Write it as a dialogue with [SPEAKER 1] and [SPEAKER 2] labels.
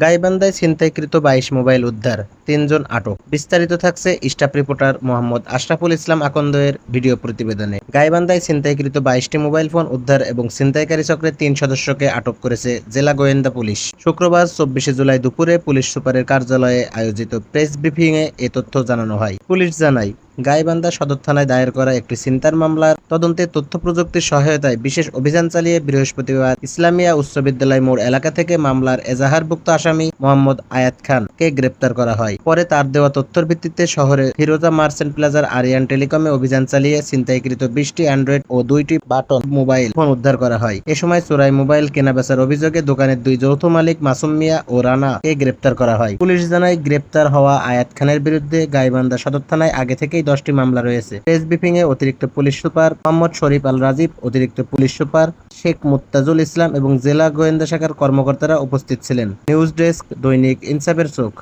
[SPEAKER 1] গাইবান্ধায় ছিনতাইকৃত ২২ mobile উদ্ধার, ৩ জন আটক। বিস্তারিত থাকছে staff reporter Mohammad Ashraful Islam আকন্দ-এর video প্রতিবেদনে। গাইবান্ধায় ছিনতাইকৃত ২২টি মোবাইল ফোন উদ্ধার এবং ছিনতাইকারী চক্রের ৩ সদস্যকে আটক করেছে জেলা গোয়েন্দা পুলিশ। শুক্রবার ২৪শে জুলাই দুপুরে পুলিশ সুপারের কার্যালয়ে আয়োজিত প্রেস ব্রিফিংয়ে এ তথ্য জানানো হয়। পুলিশ জানায়, গাইবান্ধা সদর থানায় দায়ের করা একটি ছিনতাইয়ের মামলার তদন্তে তথ্য প্রযুক্তির সহায়তায় বিশেষ অভিযান চালিয়ে বৃহস্পতিবার ইসলামিয়া উচ্চ বিদ্যালয় মোড় এলাকা থেকে মামলার এজাহারভুক্ত আসামি মোহাম্মদ আয়াত খানকে গ্রেপ্তার করা হয়। পরে তার দেওয়া তথ্যের ভিত্তিতে শহরের ফিরোজা মার্চেন্ট প্লাজার আরিয়ান টেলিকমে অভিযান চালিয়ে ছিনতাইকৃত ২০টি অ্যান্ড্রয়েড ও ২টি বাটন মোবাইল ফোন উদ্ধার করা হয়। এ সময় চোরাই মোবাইল কেনাবেচার অভিযোগে দোকানের ২ যৌথ মালিক মাসুম মিয়া ও রানাকে গ্রেপ্তার করা হয়। পুলিশ জানায়, গ্রেপ্তার হওয়া আয়াত খানের বিরুদ্ধে গাইবান্ধা সদর থানায় আগে থেকেই 10টি মামলা রয়েছে। প্রেস ব্রিফিংয়ে অতিরিক্ত পুলিশ সুপার মোহাম্মদ শরীফ আল রাজীব, অতিরিক্ত পুলিশ সুপার শেখ মুত্তাজুল ইসলাম এবং জেলা গোয়েন্দা শাখার কর্মকর্তারা উপস্থিত ছিলেন। নিউজ ডেস্ক, দৈনিক ইনসাফের চোখ।